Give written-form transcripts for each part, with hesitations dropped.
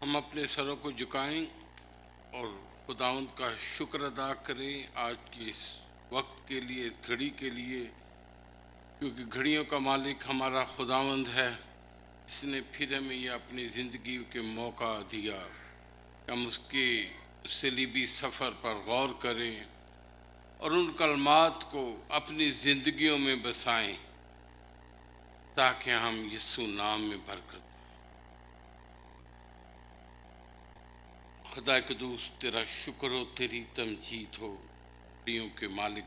हम अपने सरों को झुकाएं और खुदावंद का शुक्र अदा करें आज की इस वक्त के लिए, इस घड़ी के लिए, क्योंकि घड़ियों का मालिक हमारा खुदावंद है, जिसने फिर हमें यह अपनी ज़िंदगी के मौका दिया कि हम उसके सलीबी सफ़र पर गौर करें और उन कलमात को अपनी ज़िंदगियों में बसाएं ताकि हम यीशु नाम में बरकत। खुदा कदूस तेरा शुक्र हो, तेरी तमजीद हो, प्रियों के मालिक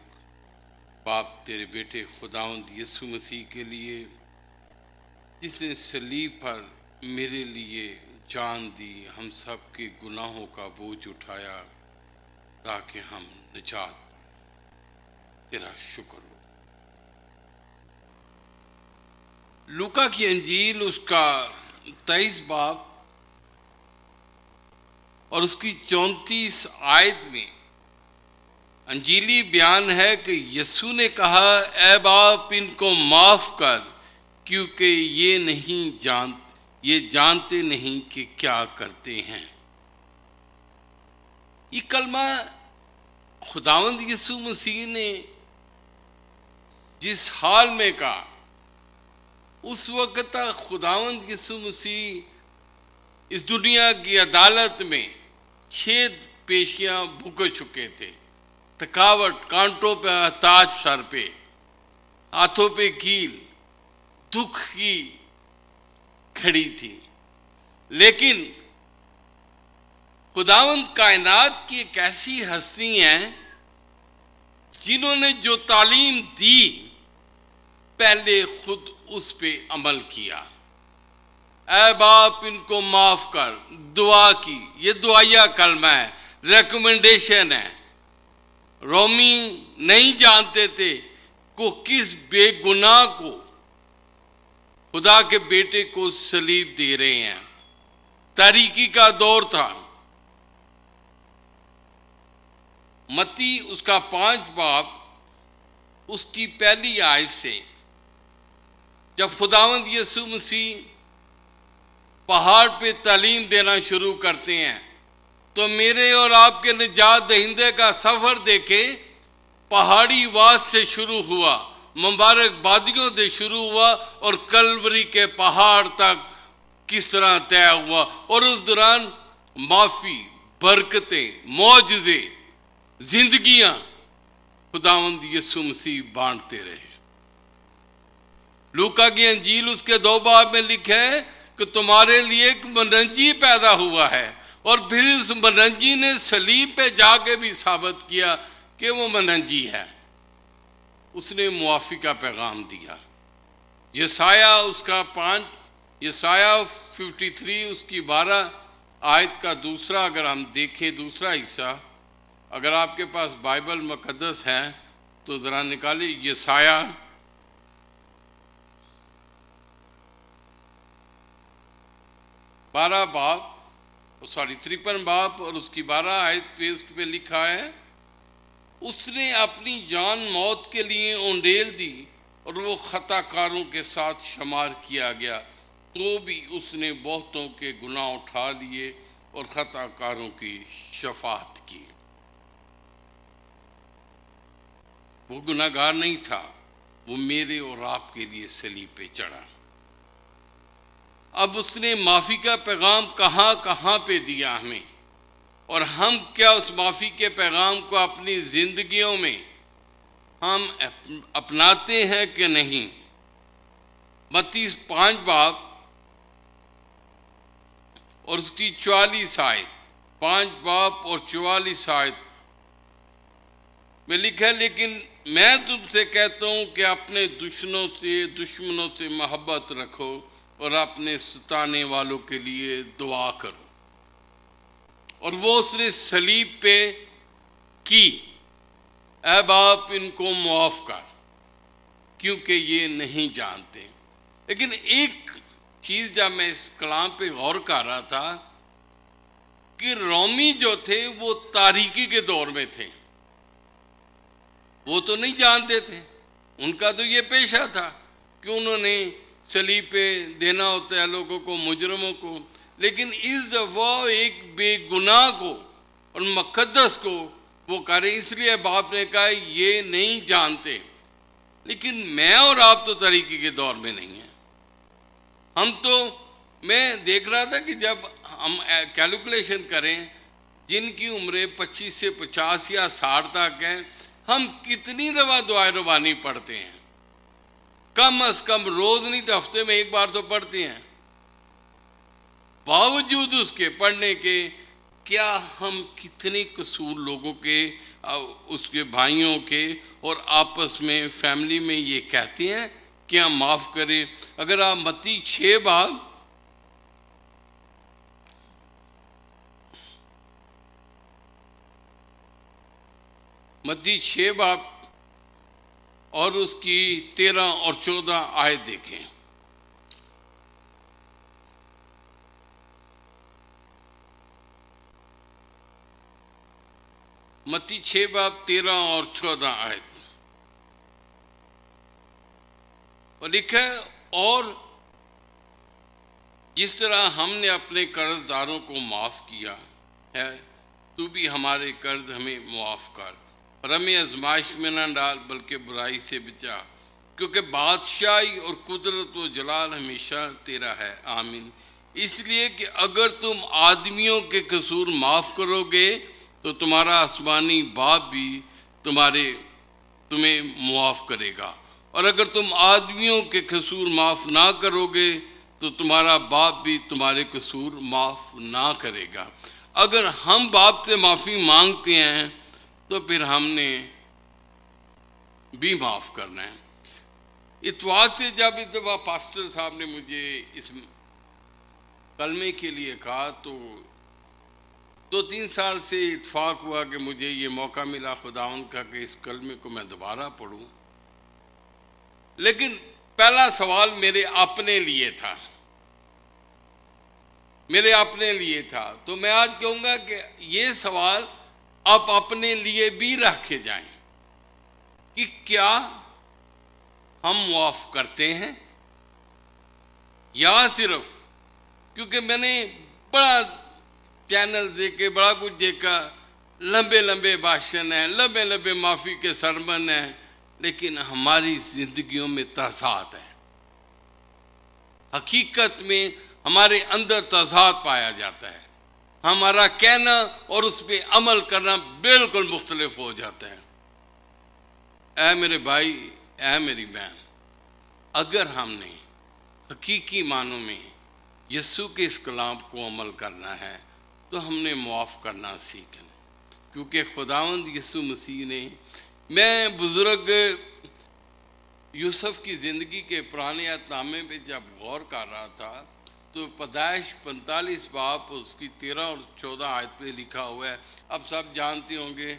बाप तेरे बेटे खुदावंद यीशु मसीह के लिए, जिसने सलीब पर मेरे लिए जान दी, हम सब के गुनाहों का बोझ उठाया ताकि हम निजात। तेरा शुक्र हो। लूका की अंजील उसका 23 बाब और उसकी 34 आयत में अंजीली बयान है कि यीशु ने कहा, ऐ बाप इनको माफ कर, क्योंकि ये जानते नहीं कि क्या करते हैं। ये कलमा खुदावंद यीशु मसीह ने जिस हाल में कहा, उस वक्त तक खुदावंद यीशु मसीह इस दुनिया की अदालत में 6 पेशियां भुग चुके थे। थकावट, कांटों पे ताज सर पे, हाथों पे कील, दुख की घड़ी थी। लेकिन खुदावंद कायनात की एक ऐसी हस्ती हैं जिन्होंने जो तालीम दी, पहले खुद उस पे अमल किया। ऐ बाप इनको माफ कर, दुआ की। ये दुआया कलमा है, रिकमेंडेशन है। रोमी नहीं जानते थे को किस बेगुनाह को खुदा के बेटे को सलीब दे रहे हैं। तारीकी का दौर था। मत्ती उसका 5 बाब उसकी पहली आयत से, जब खुदावंद यीशु मसीह पहाड़ पे तालीम देना शुरू करते हैं, तो मेरे और आपके निजात दहिंदे का सफ़र देखे पहाड़ी वाद से शुरू हुआ, मुबारकबादियों से शुरू हुआ और कलवरी के पहाड़ तक किस तरह तय हुआ। और उस दौरान माफ़ी, बरकतें, मौजज़े, जिंदगियां खुदावंद यीशु मसीह बांटते रहे। लूका की अंजील उसके 2 बाब में लिखा है कि तुम्हारे लिए एक मनंजी पैदा हुआ है, और फिर उस मनंजी ने सलीब पे जाके भी साबित किया कि वो मनंजी है। उसने मुआफ़ी का पैगाम दिया। यसाया उसका 5, यसाया 53 उसकी 12 आयत का दूसरा, अगर हम देखें दूसरा हिस्सा, अगर आपके पास बाइबल मुकद्दस है तो ज़रा निकालिए। यसाया 53 बाब और उसकी 12 आयत पे उस पे लिखा है, उसने अपनी जान मौत के लिए उंडेल दी और वो खताकारों के साथ शुमार किया गया, तो भी उसने बहुतों के गुनाह उठा लिए और खताकारों की शफाअत की। वो गुनाहगार नहीं था, वो मेरे और आपके लिए सलीब पे चढ़ा। अब उसने माफ़ी का पैगाम कहाँ कहाँ पे दिया हमें, और हम क्या उस माफ़ी के पैगाम को अपनी ज़िंदगियों में हम अपनाते हैं कि नहीं। मत्ती 5 बाब और उसकी 44 आयत, 5 बाब और 44 आयत में लिखा है, लेकिन मैं तुमसे कहता हूँ कि अपने दुश्मनों से मोहब्बत रखो और अपने सताने वालों के लिए दुआ करो। और वो उसने सलीब पे की, ऐ बाप इनको माफ़ कर, क्योंकि ये नहीं जानते। लेकिन एक चीज़ जब मैं इस कलाम पे गौर कर रहा था कि रोमी जो थे वो तारीकी के दौर में थे। वो तो नहीं जानते थे, उनका तो ये पेशा था कि उन्होंने सलीब पे देना होता है लोगों को, मुजरमों को। लेकिन इस दफ़ा एक बेगुनाह को और मुक़द्दस को वो करे, इसलिए बाप ने कहा ये नहीं जानते। लेकिन मैं और आप तो तरीके के दौर में नहीं हैं। हम तो, मैं देख रहा था कि जब हम कैलकुलेशन करें जिनकी उम्रें 25 से 50 या 60 तक हैं, हम कितनी दफ़ा दुआए रबानी पढ़ते हैं? कम अज़ कम रोज़ नहीं तो हफ्ते में एक बार तो पढ़ते हैं। बावजूद उसके पढ़ने के क्या हम कितने कसूर लोगों के, उसके भाइयों के और आपस में फैमिली में ये कहते हैं कि हम माफ़ करें। अगर आप मत्ती 6 बाब और उसकी 13 और 14 आयत देखें। मत्ती 6 बाब 13 और 14 आयत और लिखा है, और जिस तरह हमने अपने कर्जदारों को माफ़ किया है, तू भी हमारे कर्ज हमें मुआफ़ कर, और हमें आजमाइश में न डाल बल्कि बुराई से बचा, क्योंकि बादशाही और कुदरत व जलाल हमेशा तेरा है, आमीन। इसलिए कि अगर तुम आदमियों के कसूर माफ़ करोगे तो तुम्हारा आसमानी बाप भी तुम्हें मुआफ़ करेगा, और अगर तुम आदमियों के कसूर माफ़ ना करोगे तो तुम्हारा बाप भी तुम्हारे कसूर माफ़ ना करेगा। अगर हम बाप से माफ़ी मांगते हैं तो फिर हमने भी माफ़ करना है। इत्वाक से जब इस दफ़ा पास्टर साहब ने मुझे इस कलमे के लिए कहा तो 2-3 साल से इत्फाक हुआ कि मुझे ये मौका मिला खुदावंद का कि इस कलमे को मैं दोबारा पढ़ूं। लेकिन पहला सवाल मेरे अपने लिए था, तो मैं आज कहूँगा कि ये सवाल आप अपने लिए भी रखे जाएं कि क्या हम मुआफ़ करते हैं, या सिर्फ क्योंकि मैंने बड़ा चैनल देखे, बड़ा कुछ देखा, लंबे लंबे भाषण हैं, लंबे लंबे माफ़ी के सरमन हैं, लेकिन हमारी ज़िंदगियों में तज़ाद है। हकीकत में हमारे अंदर तज़ाद पाया जाता है। हमारा कहना और उस पर अमल करना बिल्कुल मुख्तलिफ हो जाता है। ऐ मेरे भाई, ऐ मेरी बहन, अगर हमने हकीकी मानों में यीशु के इस कलाम को अमल करना है तो हमने मुआफ़ करना सीखना, क्योंकि खुदावंद यीशु मसीह ने, मैं बुज़ुर्ग यूसुफ की ज़िंदगी के पुराने अहदनामे पे जब गौर कर रहा था तो पैदाइश 45 बाब उसकी 13 और 14 आयत पे लिखा हुआ है। अब सब जानते होंगे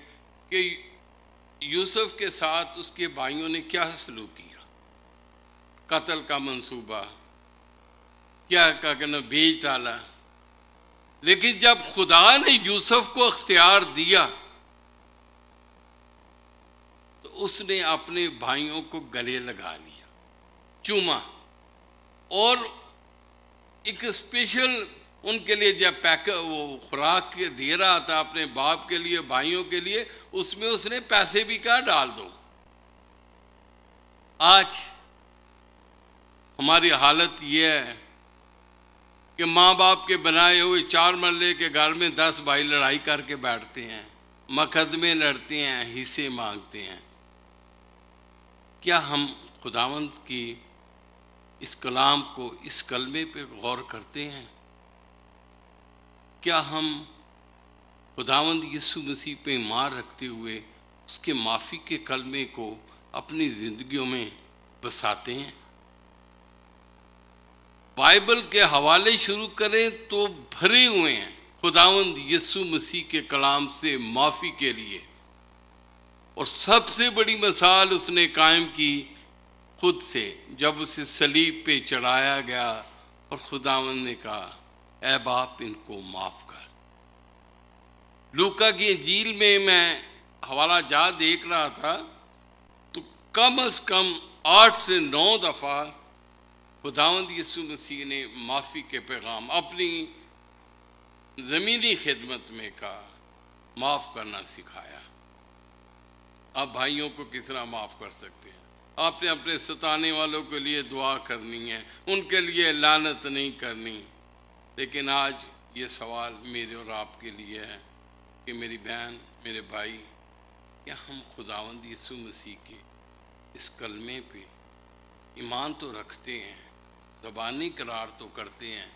कि यूसुफ के साथ उसके भाइयों ने क्या सलूक किया, कत्ल का मंसूबा क्या कहना भेज डाला। लेकिन जब खुदा ने यूसुफ को अख्तियार दिया तो उसने अपने भाइयों को गले लगा लिया, चूमा, और एक स्पेशल उनके लिए जब वो खुराक दे रहा था अपने बाप के लिए, भाइयों के लिए, उसमें उसने पैसे भी कहा डाल दो। आज हमारी हालत ये है कि माँ बाप के बनाए हुए 4 मरले के घर में 10 भाई लड़ाई करके बैठते हैं, मुकदमे लड़ते हैं, हिस्से मांगते हैं। क्या हम खुदावंद की इस कलाम को, इस कलमे पे गौर करते हैं? क्या हम खुदावंद यीशु मसीह पे ईमान रखते हुए उसके माफ़ी के कलमे को अपनी ज़िंदगियों में बसाते हैं? बाइबल के हवाले शुरू करें तो भरे हुए हैं खुदावंद यीशु मसीह के कलाम से माफ़ी के लिए, और सबसे बड़ी मिसाल उसने कायम की खुद से, जब उसे सलीब पे चढ़ाया गया और खुदावंद ने कहा, ऐ बाप इनको माफ़ कर। लूका की इंजील में मैं हवाला जा देख रहा था तो कम से कम 8 से 9 दफ़ा खुदावंद यीशु मसीह ने माफ़ी के पैगाम अपनी ज़मीनी खिदमत में का माफ़ करना सिखाया। आप भाइयों को किस तरह माफ़ कर सकते हैं? आपने अपने सताने वालों के लिए दुआ करनी है, उनके लिए लानत नहीं करनी। लेकिन आज ये सवाल मेरे और आपके लिए है कि मेरी बहन, मेरे भाई, क्या हम खुदावंद यीशु मसीह के इस कलमे पे ईमान तो रखते हैं, ज़बानी करार तो करते हैं,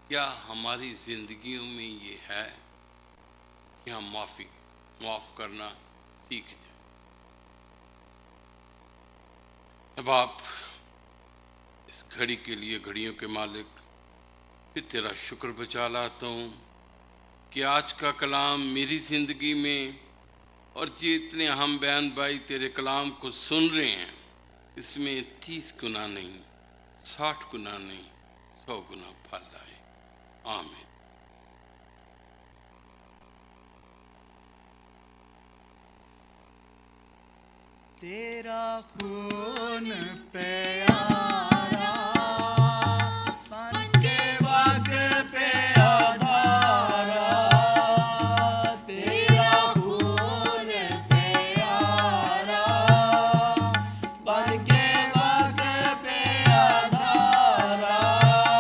क्या हमारी ज़िंदगियों में ये है कि हम माफ़ करना सीख जाए? अब आप इस घड़ी के लिए घड़ियों के मालिक, फिर तेरा शुक्र बचा लाता हूँ कि आज का कलाम मेरी ज़िंदगी में और जितने हम बहन भाई तेरे कलाम को सुन रहे हैं, इसमें 30 गुना नहीं, 60 गुना नहीं, 100 गुना फल आए। आमीन। तेरा खून पे